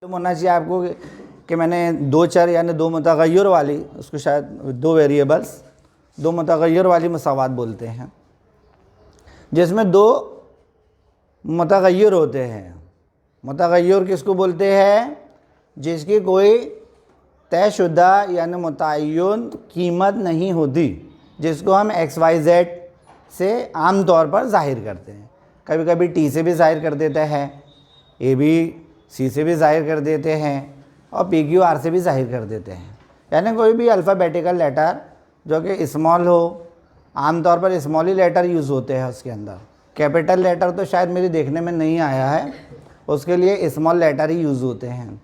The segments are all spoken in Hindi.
तो होना चाहिए आपको कि मैंने दो चर यानी दो मुतगय्यर वाली, उसको शायद दो वेरिएबल्स, दो मुतगय्यर वाली मसावात बोलते हैं, जिसमें दो मुतगय्यर होते हैं। मुतगय्यर किसको बोलते हैं? जिसकी कोई तयशुदा यानी मुतय्यन कीमत नहीं होती, जिसको हम XYZ से आम तौर पर ज़ाहिर करते हैं। कभी कभी T से भी ज़ाहिर कर देते हैं, ABC से भी ज़ाहिर कर देते हैं, और PQR से भी ज़ाहिर कर देते हैं। यानी कोई भी अल्फ़ाबेटिकल लेटर जो कि स्मॉल हो, आम तौर पर स्मॉल ही लेटर यूज़ होते हैं उसके अंदर। कैपिटल लेटर तो शायद मेरे देखने में नहीं आया है, उसके लिए स्मॉल लेटर ही यूज़ होते हैं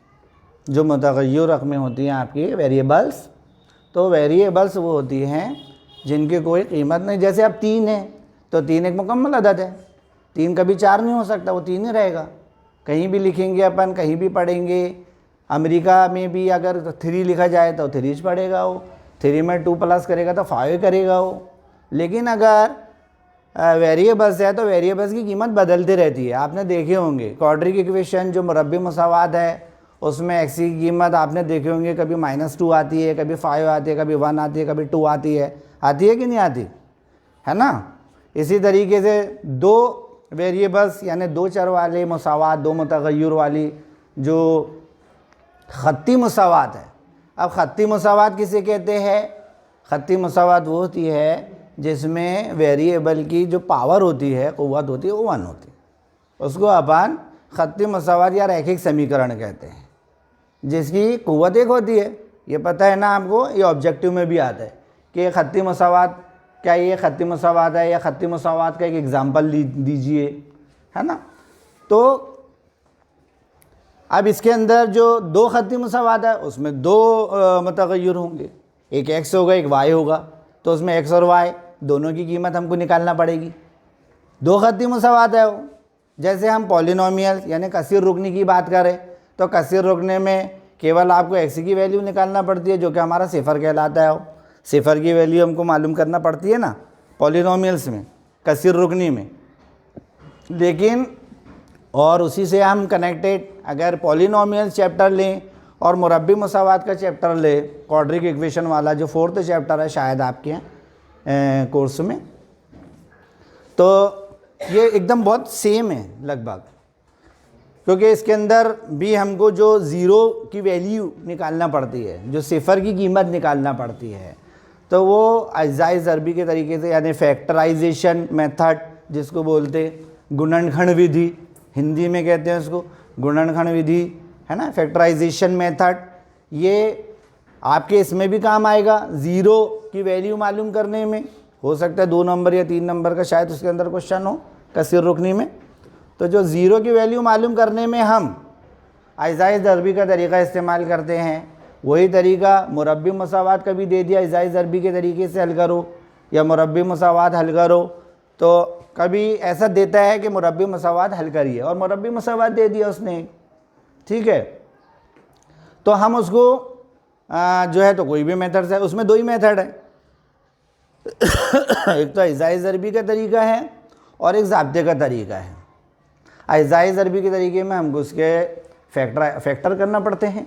जो मुतगय्यर रकमें होती हैं आपकी वेरिएबल्स। तो वेरिएबल्स वो होती हैं जिनकी कोई कीमत नहीं। जैसे अब 3 है तो 3 एक मुकम्मल अदद है, 3 कभी 4 नहीं हो सकता, वो 3 ही रहेगा। कहीं भी लिखेंगे अपन, कहीं भी पढ़ेंगे, अमेरिका में भी अगर 3 लिखा जाए तो 3 पढ़ेगा वो, 3 में 2 प्लस करेगा तो 5 करेगा वो। लेकिन अगर वेरिएबल्स है तो वेरिएबल्स की कीमत बदलती रहती है। आपने देखे होंगे क्वाड्रिक इक्वेशन जो मुरब्बी मसावात है, उसमें x की कीमत आपने देखे होंगे, कभी -2 आती है, कभी 5 आती है, कभी 1 आती है, कभी 2 आती है कि नहीं आती है ना। इसी तरीके से दो वेरिएबल्स यानी दो चर वाले मसावात, दो मुतगय्यर वाली जो ख़त्ती मसावात है। अब ख़त्ती मसावात किसे कहते हैं? ख़त्ती मसावात वो होती है जिसमें वेरिएबल की जो पावर होती है, क़ुव्वत होती है, वो 1 होती है। उसको अपन ख़त्ती मसावात या रैखिक समीकरण कहते हैं, जिसकी क़ुव्वत 1 होती है। ये पता है ना आपको, ये ऑब्जेक्टिव में भी आता है कि ख़त्ती मसावात क्या ये ख़त्ती मसावात है, या ख़त्ती मसावात का एक एग्ज़ाम्पल दीजिए, है ना। तो अब इसके अंदर जो दो ख़त्ती मसावात है उसमें दो मुतगय्यर होंगे, एक x होगा एक y होगा, तो उसमें x और y दोनों की कीमत हमको निकालना पड़ेगी। दो ख़त्ती मसावात है वो। जैसे हम पॉलिनोमियल यानी कसीर रुकनी की बात करें तो कसीर रुकने में केवल आपको x की वैल्यू निकालना पड़ती है जो कि हमारा सिफर कहलाता है। वो सिफर की वैल्यू हमको मालूम करना पड़ती है ना पॉलिनोमियल्स में, कसीर रुकनी में। लेकिन और उसी से हम कनेक्टेड अगर पॉलिनोमियल चैप्टर लें और मुरब्बी मसावात का चैप्टर ले, क्वाड्रिक इक्वेशन वाला जो 4th चैप्टर है शायद आपके कोर्स में, तो ये एकदम बहुत सेम है लगभग, क्योंकि इसके अंदर भी हमको जो ज़ीरो की वैल्यू निकालना पड़ती है, जो सिफर की कीमत निकालना पड़ती है, तो वो अज्जाए ज़रबी के तरीके से यानी फैक्टराइजेशन मेथड जिसको बोलते, गुणनखंड विधि हिंदी में कहते हैं उसको, गुणनखंड विधि है ना, फैक्टराइजेशन मेथड, ये आपके इसमें भी काम आएगा। ज़ीरो की वैल्यू मालूम करने में हो सकता है 2 नंबर या 3 नंबर का शायद उसके अंदर क्वेश्चन हो कसीर रुकनी में। तो जो ज़ीरो की वैल्यू मालूम करने में हम अज्जाए ज़रबी का तरीका इस्तेमाल करते हैं, वही तरीका मुरब्बी मसावात का भी दे दिया, अज्जाए ज़रबी के तरीके से हल करो या मुरब्बी मसावात हल करो। तो कभी ऐसा देता है कि मुरब्बी मसावात हल करिए और मुरब्बी मसावात दे दिया उसने, ठीक है। तो हम उसको जो है तो कोई भी मेथड है, उसमें 2 ही मेथड है एक तो अज्जाए ज़रबी का तरीका है और एक ज़ाब्ते का तरीका है। अज्जाए ज़रबी के तरीके में हमको उसके फैक्टर करना पड़ते हैं,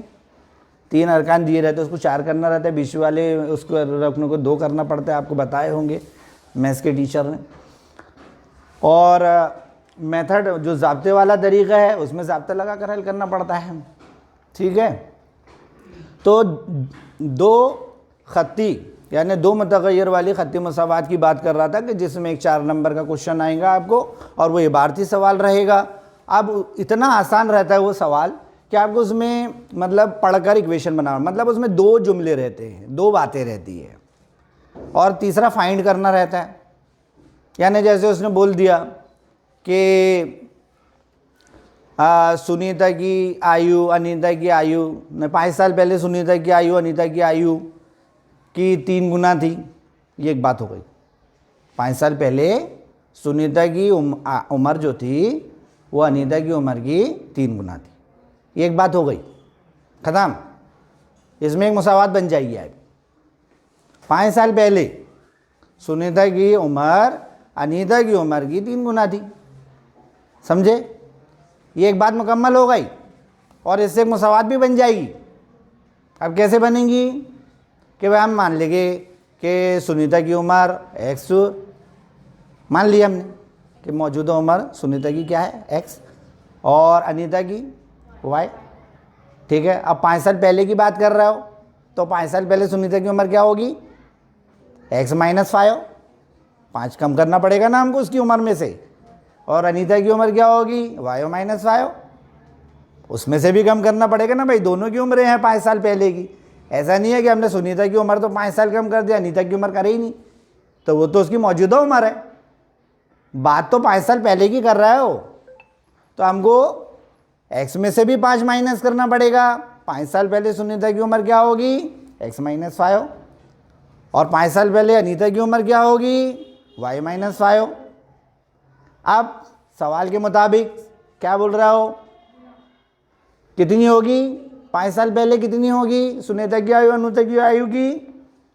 3 अरकान दिए रहते हैं, उसको 4 करना रहता है, बीच वाले उसको रकनों को 2 करना पड़ता है, आपको बताए होंगे मैथ्स के टीचर ने। और मेथड जो ज़ाब्ते वाला तरीका है उसमें ज़ाब्ता लगा कर हल करना पड़ता है, ठीक है। तो दो ख़त्ती यानी दो मुतगय्यर वाली ख़त्ती मसावात की बात कर रहा था कि जिसमें एक 4 नंबर का क्वेश्चन आएगा आपको और वो इबारती सवाल रहेगा। अब इतना आसान रहता है वो सवाल कि आपको उसमें मतलब पढ़कर इक्वेशन बनाना, मतलब उसमें 2 जुमले रहते हैं, 2 बातें रहती है और तीसरा फाइंड करना रहता है। यानी जैसे उसने बोल दिया कि सुनीता की आयु अनीता की आयु, 5 साल पहले सुनीता की आयु अनीता की आयु की 3 गुना थी, ये एक बात हो गई। 5 साल पहले सुनीता की उम्र जो थी वो अनीता की उम्र की 3 गुना थी, ये एक बात हो गई, ख़त्म। इसमें एक मुसावात बन जाएगी आप। 5 साल पहले सुनीता की उम्र अनीता की उम्र की 3 गुना थी, समझे, ये एक बात मुकम्मल हो गई। और इससे एक मुसावात भी बन जाएगी। अब कैसे बनेगी कि भाई हम मान लेंगे कि सुनीता की उम्र एक्स मान लिया हमने कि मौजूदा उम्र सुनीता की क्या है एक्स और अनीता की वाई। ठीक है, अब 5 साल पहले की बात कर रहे हो तो 5 साल पहले सुनीता की उम्र क्या होगी एक्स माइनस 5। 5 कम करना पड़ेगा ना हमको उसकी उम्र में से। और अनीता की उम्र क्या होगी वाई माइनस 5, उसमें से भी कम करना पड़ेगा ना भाई, दोनों की उम्रें हैं 5 साल पहले की। ऐसा नहीं है कि हमने सुनीता की उम्र तो 5 साल कम कर दिया, अनीता की उम्र करे ही नहीं, तो वो तो उसकी मौजूदा उम्र है। बात तो 5 साल पहले की कर रहा हो तो हमको x में से भी 5 माइनस करना पड़ेगा। 5 साल पहले सुनीता की उम्र क्या होगी x माइनस 5 और 5 साल पहले अनीता की उम्र क्या होगी y माइनस 5। अब सवाल के मुताबिक क्या बोल रहा हो कितनी होगी 5 साल पहले कितनी होगी सुनीता की आयु अनीता की आयु की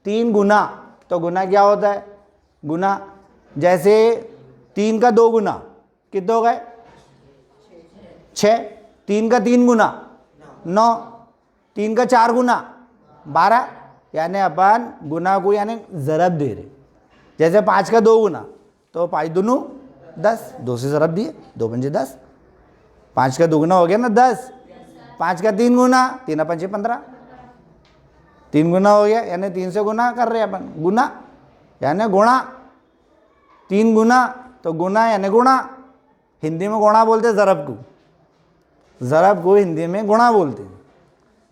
3 गुना। तो गुना क्या होता है गुना, जैसे 3 का 2 गुना कितने हो गए 6, 3 का 3 गुना 9, 3 का 4 गुना 12, यानी अपन गुना को यानी ज़रब दे रहे। जैसे 5 का 2 गुना तो 5 दूनू 10, 2 से ज़रब दिए 2 पंजे 10, 5 का 2 गुना हो गया ना 10, 5 का 3 गुना 3 पंजे 15, 3 गुना हो गया यानी 3 से गुना कर रहे हैं अपन, गुना यानी गुणा, 3 गुना तो गुना यानी गुणा, हिंदी में गुणा बोलते हैं ज़रब को, ज़रब को हिंदी में गुणा बोलते हैं,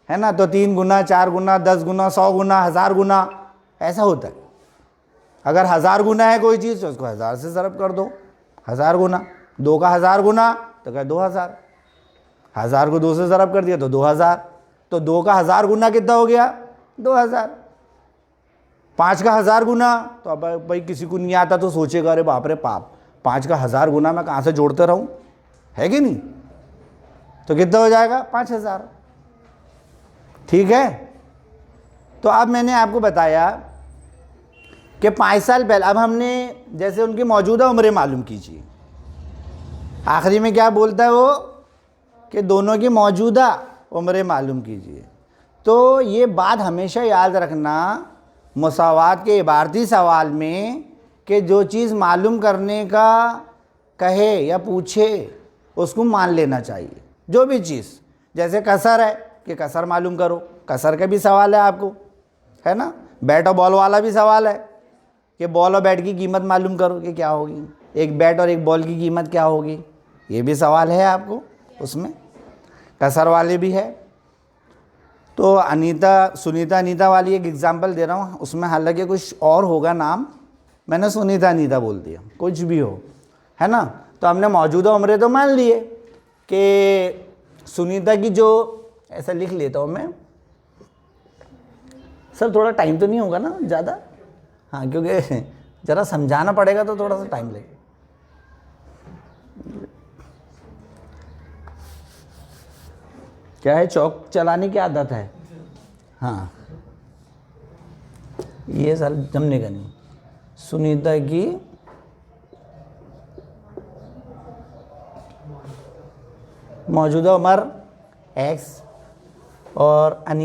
है ना। तो 3 गुना 4 गुना 10 गुना 100 गुना 1000 गुना ऐसा होता है। अगर 1000 गुना है कोई चीज़ तो उसको 1000 से ज़रब कर दो, 1000 गुना। 2 का 1000 गुना तो क्या 2000, 1000 को 2 से ज़रब कर दिया तो 2000, तो 2 का 1000 गुना कितना हो गया 2000। 5 का 1000 गुना तो अब भाई किसी को नहीं आता तो सोचेगा अरे बाप रे पाप 5 का 1000 गुना मैं कहाँ से जोड़ते रहूँ, है कि नहीं। तो कितना हो जाएगा 5000। ठीक है, तो अब मैंने आपको बताया कि 5 साल पहले, अब हमने जैसे उनकी मौजूदा उम्रें मालूम कीजिए। आखिरी में क्या बोलता है वो कि दोनों की मौजूदा उम्रें मालूम कीजिए। तो ये बात हमेशा याद रखना मुसावात के इबारती सवाल में कि जो चीज़ मालूम करने का कहे या पूछे उसको मान लेना चाहिए। जो भी चीज़, जैसे कसर है कि कसर मालूम करो, कसर का भी सवाल है आपको, है ना। बैट और बॉल वाला भी सवाल है कि बॉल और बैट की कीमत मालूम करो कि क्या होगी, एक बैट और एक बॉल की कीमत क्या होगी, ये भी सवाल है आपको उसमें, कसर वाले भी है। तो सुनीता अनीता वाली एक एग्जांपल दे रहा हूँ, उसमें हालांकि कुछ और होगा नाम, मैंने सुनीता अनीता बोल दिया, कुछ भी हो, है ना। तो हमने मौजूदा उम्रें तो मान लिए कि सुनीता की जो, ऐसा लिख लेता हूँ मैं, सर थोड़ा टाइम तो नहीं होगा ना ज़्यादा, हाँ क्योंकि ज़रा समझाना पड़ेगा तो थोड़ा सा टाइम लगेगा। क्या है चौक चलाने की आदत है, हाँ ये सर जमने का नहीं। सुनीता की मौजूदा उम्र x और